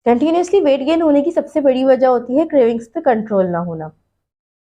Continuously weight gain होने की सबसे बड़ी वजह होती है क्रेविंग्स पे कंट्रोल ना होना।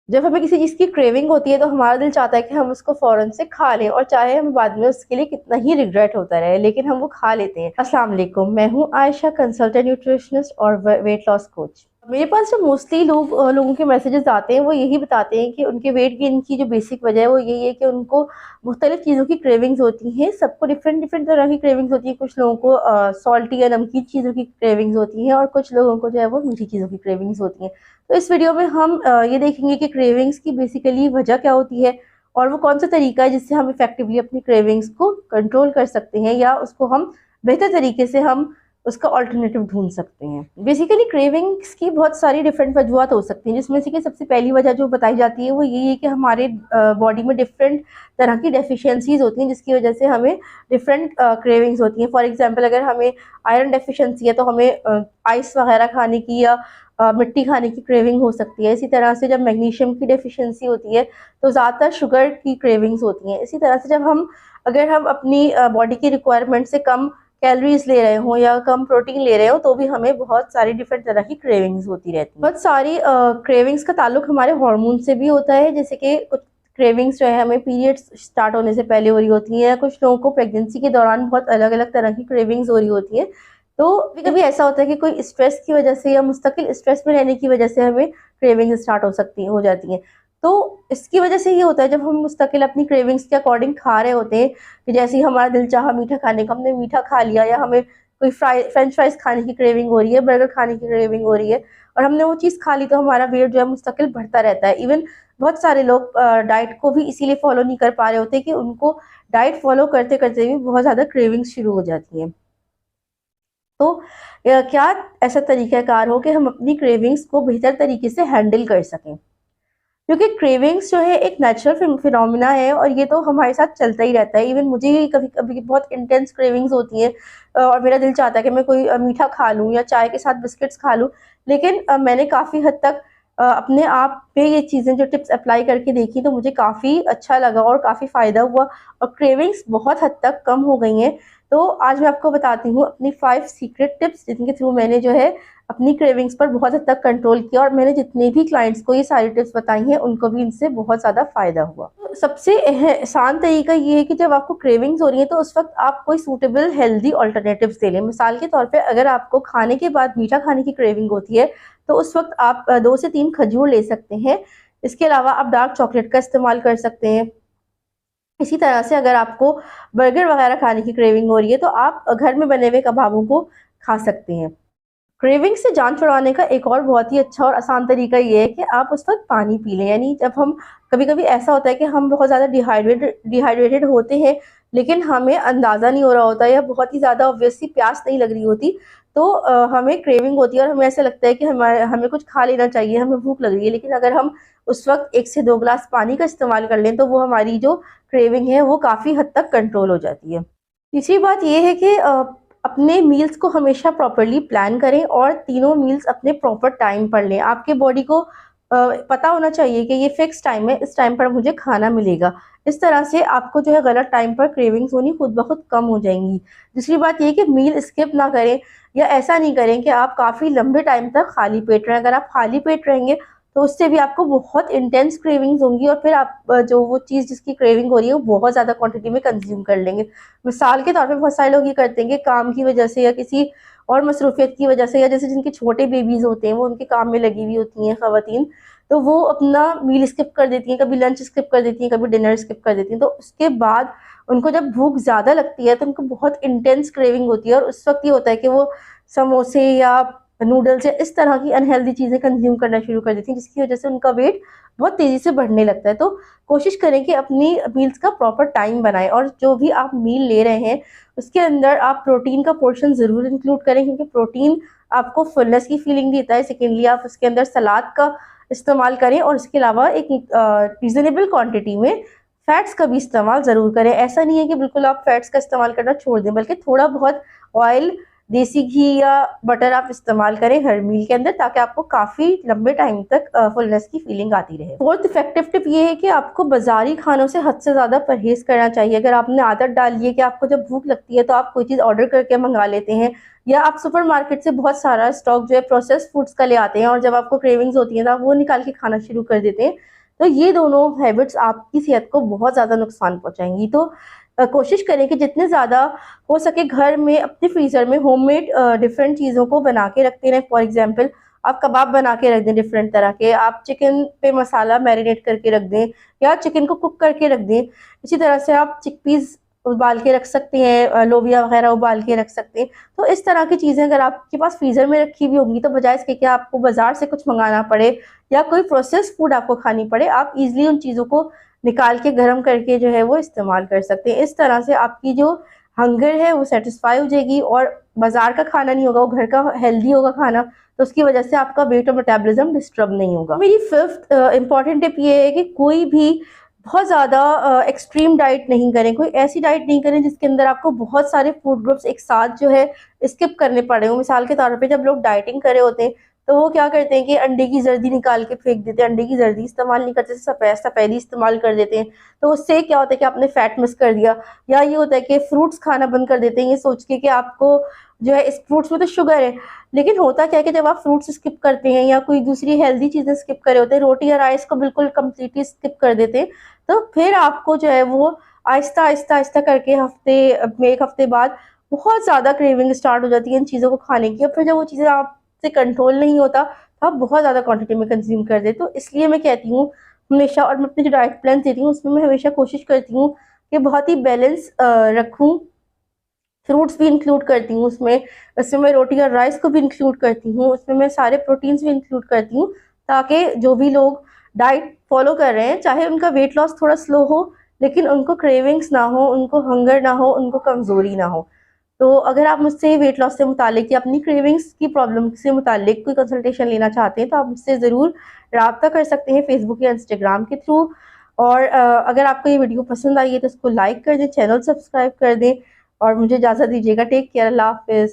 जब हमें किसी चीज़ की क्रेविंग होती है तो हमारा दिल चाहता है कि हम उसको फ़ौरन से खा लें, और चाहे हमें बाद में उसके लिए कितना ही रिग्रेट होता रहे, लेकिन हम वो खा लेते हैं। अस्सलाम वालेकुम, मैं हूँ आयशा, कंसल्टेंट न्यूट्रिशनिस्ट और वेट लॉस कोच। मेरे पास जो मोस्टली लोगों के मैसेजेस आते हैं वो यही बताते हैं कि उनके वेट गेन की जो बेसिक वजह है वो यही है कि उनको मुख्तलिफ चीज़ों की क्रेविंग्स होती हैं। सबको डिफरेंट डिफरेंट तरह की क्रेविंग्स होती हैं। कुछ लोगों को सॉल्टी या नमकीन चीज़ों की क्रेविंग्स होती हैं और कुछ लोगों को जो है वो मीठी चीज़ों की क्रेविंग्स होती हैं। तो इस वीडियो में हम ये देखेंगे कि क्रेविंग्स की बेसिकली वजह क्या होती है और वो कौन सा तरीका है जिससे हम इफेक्टिवली अपनी क्रेविंग्स को कंट्रोल कर सकते हैं, या उसको हम बेहतर तरीके से हम उसका ऑल्टरनेटिव ढूंढ सकते हैं। बेसिकली क्रेविंग्स की बहुत सारी डिफरेंट वजूहत हो सकती हैं, जिसमें से कि सबसे पहली वजह जो बताई जाती है वो यही है कि हमारे बॉडी में डिफरेंट तरह की डेफिशिएंसीज होती हैं, जिसकी वजह से हमें डिफरेंट क्रेविंग्स होती हैं। फॉर एग्जांपल, अगर हमें आयरन डेफिशिएंसी है तो हमें आइस वगैरह खाने की या मिट्टी खाने की क्रेविंग हो सकती है। इसी तरह से जब मैग्नीशियम की डेफिशिएंसी होती है तो ज़्यादातर शुगर की क्रेविंग्स होती हैं। इसी तरह से जब अगर हम अपनी बॉडी की रिक्वायरमेंट से कम कैलोरीज ले रहे हों या कम प्रोटीन ले रहे हो तो भी हमें बहुत सारी डिफरेंट तरह की क्रेविंग्स होती रहती हैं। बहुत सारी क्रेविंग्स का ताल्लुक हमारे हार्मोन से भी होता है, जैसे कि कुछ क्रेविंग्स जो है हमें पीरियड्स स्टार्ट होने से पहले हो रही होती हैं। कुछ लोगों को प्रेगनेंसी के दौरान बहुत अलग अलग तरह की क्रेविंग्स हो रही होती हैं। तो कभी कभी ऐसा होता है कि कोई स्ट्रेस की वजह से या मुस्तकिल स्ट्रेस में रहने की वजह से हमें क्रेविंग स्टार्ट हो जाती हैं। तो इसकी वजह से ये होता है, जब हम मुस्तकिल अपनी क्रेविंग्स के अकॉर्डिंग खा रहे होते हैं कि जैसे ही हमारा दिल चाहा मीठा खाने का, हमने मीठा खा लिया, या हमें कोई फ्रेंच फ्राइज खाने की क्रेविंग हो रही है, बर्गर खाने की क्रेविंग हो रही है और हमने वो चीज़ खा ली, तो हमारा वेट जो है मुस्तकिल बढ़ता रहता है। इवन बहुत सारे लोग डाइट को भी इसीलिए फॉलो नहीं कर पा रहे होते कि उनको डाइट फॉलो करते करते भी बहुत ज़्यादा क्रेविंग्स शुरू हो जाती हैं। तो क्या ऐसा तरीक़ाकार हो कि हम अपनी क्रेविंग्स को बेहतर तरीके से हैंडल कर सकें, क्योंकि क्रेविंग्स जो है एक नेचुरल फिनोमिना है और ये तो हमारे साथ चलता ही रहता है। इवन मुझे भी कभी कभी बहुत इंटेंस क्रेविंग्स होती हैं और मेरा दिल चाहता है कि मैं कोई मीठा खा लूँ या चाय के साथ बिस्किट्स खा लूँ, लेकिन मैंने काफ़ी हद तक अपने आप पे ये चीज़ें जो टिप्स अप्लाई करके देखी तो मुझे काफ़ी अच्छा लगा और काफ़ी फ़ायदा हुआ और क्रेविंग्स बहुत हद तक कम हो गई हैं। तो आज मैं आपको बताती हूँ अपनी 5 सीक्रेट टिप्स, जिनके थ्रू मैंने जो है अपनी क्रेविंग्स पर बहुत हद तक कंट्रोल किया और मैंने जितने भी क्लाइंट्स को ये सारी टिप्स बताई हैं उनको भी इनसे बहुत ज़्यादा फ़ायदा हुआ। तो सबसे आसान तरीका ये है कि जब आपको क्रेविंग्स हो रही है तो उस वक्त आप कोई सूटेबल हेल्दी ऑल्टरनेटिव्स ले लें। मिसाल के तौर पे अगर आपको खाने के बाद मीठा खाने की क्रेविंग होती है तो उस वक्त आप 2 से 3 खजूर ले सकते हैं। इसके अलावा आप डार्क चॉकलेट का इस्तेमाल कर सकते हैं। इसी तरह से अगर आपको बर्गर वगैरह खाने की क्रेविंग हो रही है तो आप घर में बने हुए कबाबों को खा सकते हैं। क्रेविंग से जान छुड़ाने का एक और बहुत ही अच्छा और आसान तरीका ये है कि आप उस वक्त पानी पी लें। यानी जब हम कभी कभी ऐसा होता है कि हम बहुत ज़्यादा डिहाइड्रेटेड होते हैं, लेकिन हमें अंदाज़ा नहीं हो रहा होता या बहुत ही ज़्यादा ऑब्वियसली प्यास नहीं लग रही होती, तो हमें क्रेविंग होती है और हमें ऐसा लगता है कि हमें कुछ खा लेना चाहिए, हमें भूख लग रही है। लेकिन अगर हम उस वक्त 1 से 2 गिलास पानी का इस्तेमाल कर लें तो वो हमारी जो क्रेविंग है वो काफ़ी हद तक कंट्रोल हो जाती है। तीसरी बात ये है कि अपने मील्स को हमेशा प्रॉपर्ली प्लान करें और तीनों मील्स अपने प्रॉपर टाइम पर लें। आपके बॉडी को पता होना चाहिए कि ये फिक्स टाइम है, इस टाइम पर मुझे खाना मिलेगा। इस तरह से आपको जो है गलत टाइम पर क्रेविंग्स होनी खुद ब खुद कम हो जाएंगी। दूसरी बात ये कि मील स्किप ना करें या ऐसा नहीं करें कि आप काफ़ी लंबे टाइम तक खाली पेट रहें। अगर आप खाली पेट रहेंगे तो उससे भी आपको बहुत इंटेंस क्रेविंग्स होंगी और फिर आप जो वो चीज़ जिसकी क्रेविंग हो रही है वो बहुत ज़्यादा क्वांटिटी में कंज्यूम कर लेंगे। मिसाल के तौर पे बहुत सारे लोग ये करते हैं कि काम की वजह से या किसी और मसरूफियत की वजह से, या जैसे जिनके छोटे बेबीज़ होते हैं वो उनके काम में लगी हुई होती हैं ख़वातीन, तो वो अपना मील स्किप कर देती हैं, कभी लंच स्किप कर देती हैं, कभी डिनर स्किप कर देती हैं। तो उसके बाद उनको जब भूख ज़्यादा लगती है तो उनको बहुत इंटेंस क्रेविंग होती है और उस वक्त ये होता है कि वो समोसे या नूडल्स या इस तरह की अनहेल्दी चीज़ें कंज्यूम करना शुरू कर देती हैं, जिसकी वजह से उनका वेट बहुत तेज़ी से बढ़ने लगता है। तो कोशिश करें कि अपनी मील्स का प्रॉपर टाइम बनाएं और जो भी आप मील ले रहे हैं उसके अंदर आप प्रोटीन का पोर्शन ज़रूर इंक्लूड करें, क्योंकि प्रोटीन आपको फुलनेस की फीलिंग देता है। सेकेंडली, आप उसके अंदर सलाद का इस्तेमाल करें और इसके अलावा एक रीज़नेबल क्वांटिटी में फैट्स का भी इस्तेमाल ज़रूर करें। ऐसा नहीं है कि बिल्कुल आप फैट्स का इस्तेमाल करना छोड़ दें, बल्कि थोड़ा बहुत ऑयल, देसी घी या बटर आप इस्तेमाल करें हर मील के अंदर, ताकि आपको काफ़ी लंबे टाइम तक फुलनेस की फीलिंग आती रहे। फोर्थ इफेक्टिव टिप ये है कि आपको बाजारी खानों से हद से ज़्यादा परहेज़ करना चाहिए। अगर आपने आदत डाल ली है कि आपको जब भूख लगती है तो आप कोई चीज़ ऑर्डर करके मंगा लेते हैं या आप सुपरमार्केट से बहुत सारा स्टॉक जो है प्रोसेस्ड फूड्स का ले आते हैं और जब आपको क्रेविंग्स होती है तो आप वो निकाल के खाना शुरू कर देते हैं। तो ये दोनों हैबिट्स आपकी सेहत को बहुत ज़्यादा नुकसान पहुंचाएंगी। तो कोशिश करें कि जितने ज़्यादा हो सके घर में अपने फ्रीज़र में होममेड डिफरेंट चीज़ों को बना के रखते रहें। फॉर एग्जांपल आप कबाब बना के रख दें डिफरेंट तरह के, आप चिकन पे मसाला मैरिनेट करके रख दें या चिकन को कुक करके रख दें। इसी तरह से आप चिकपीस उबाल के रख सकते हैं, लोबिया वगैरह उबाल के रख सकते हैं। तो इस तरह की चीज़ें अगर आपके पास फ्रीज़र में रखी हुई होंगी तो बजाय इसके कि आपको बाजार से कुछ मंगाना पड़े या कोई प्रोसेस फूड आपको खानी पड़े, आप इजीली उन चीज़ों को निकाल के गर्म करके जो है वो इस्तेमाल कर सकते हैं। इस तरह से आपकी जो हंगर है वो सेटिस्फाई हो जाएगी और बाजार का खाना नहीं होगा, वो घर का हेल्दी होगा खाना, तो उसकी वजह से आपका वेट और मेटाबॉलिज्म डिस्टर्ब नहीं होगा। मेरी फिफ्थ इंपॉर्टेंट टिप ये है कि कोई भी बहुत ज़्यादा एक्सट्रीम डाइट नहीं करें, कोई ऐसी डाइट नहीं करें जिसके अंदर आपको बहुत सारे फूड ग्रुप्स एक साथ जो है स्किप करने पड़े हो। मिसाल के तौर पे जब लोग डाइटिंग कर रहे होते हैं तो वो क्या करते हैं कि अंडे की जर्दी निकाल के फेंक देते हैं, अंडे की जर्दी इस्तेमाल नहीं करते, सफ़ेदी इस्तेमाल कर देते हैं। तो उससे क्या होता है कि आपने फैट मिस कर दिया। या ये होता है कि फ्रूट्स खाना बंद कर देते हैं ये सोच के कि आपको जो है इस फ्रूट्स में तो शुगर है, लेकिन होता क्या है कि जब आप फ्रूट्स स्किप करते हैं या कोई दूसरी हेल्दी चीज़ें स्किप कर रहे होते हैं, रोटी या राइस को बिल्कुल कम्प्लीटली स्किप कर देते हैं, तो फिर आपको जो है वो आहिस्ता आहिस्ता आहिस्ता करके एक हफ्ते बाद बहुत ज़्यादा क्रेविंग स्टार्ट हो जाती है इन चीज़ों को खाने की। और फिर जब वो चीज़ें आपसे कंट्रोल नहीं होता तो आप बहुत ज़्यादा क्वांटिटी में कंज्यूम कर दें। तो इसलिए मैं कहती हूँ हमेशा, और मैं अपने जो डाइट प्लान देती हूँ उसमें मैं हमेशा कोशिश करती हूँ कि बहुत ही बैलेंस रखूँ। फ्रूट्स भी इंक्लूड करती हूँ उसमें, उसमें मैं रोटी और राइस को भी इंक्लूड करती हूँ, उसमें मैं सारे प्रोटीन्स भी इंक्लूड करती हूँ, ताकि जो भी लोग डाइट फॉलो कर रहे हैं चाहे उनका वेट लॉस थोड़ा स्लो हो लेकिन उनको क्रेविंग्स ना हो, उनको हंगर ना हो, उनको कमज़ोरी ना हो। तो अगर आप मुझसे वेट लॉस से मुतालिक या अपनी क्रेविंग्स की प्रॉब्लम से मुतालिक कोई कंसल्टेशन लेना चाहते हैं तो आप मुझसे ज़रूर रब्ता कर सकते हैं फेसबुक या इंस्टाग्राम के थ्रू। और अगर आपको ये वीडियो पसंद आई है तो इसको लाइक कर दें, चैनल सब्सक्राइब कर दें और मुझे इजाज़त दीजिएगा। टेक केयर, अल्लाह हाफिज़।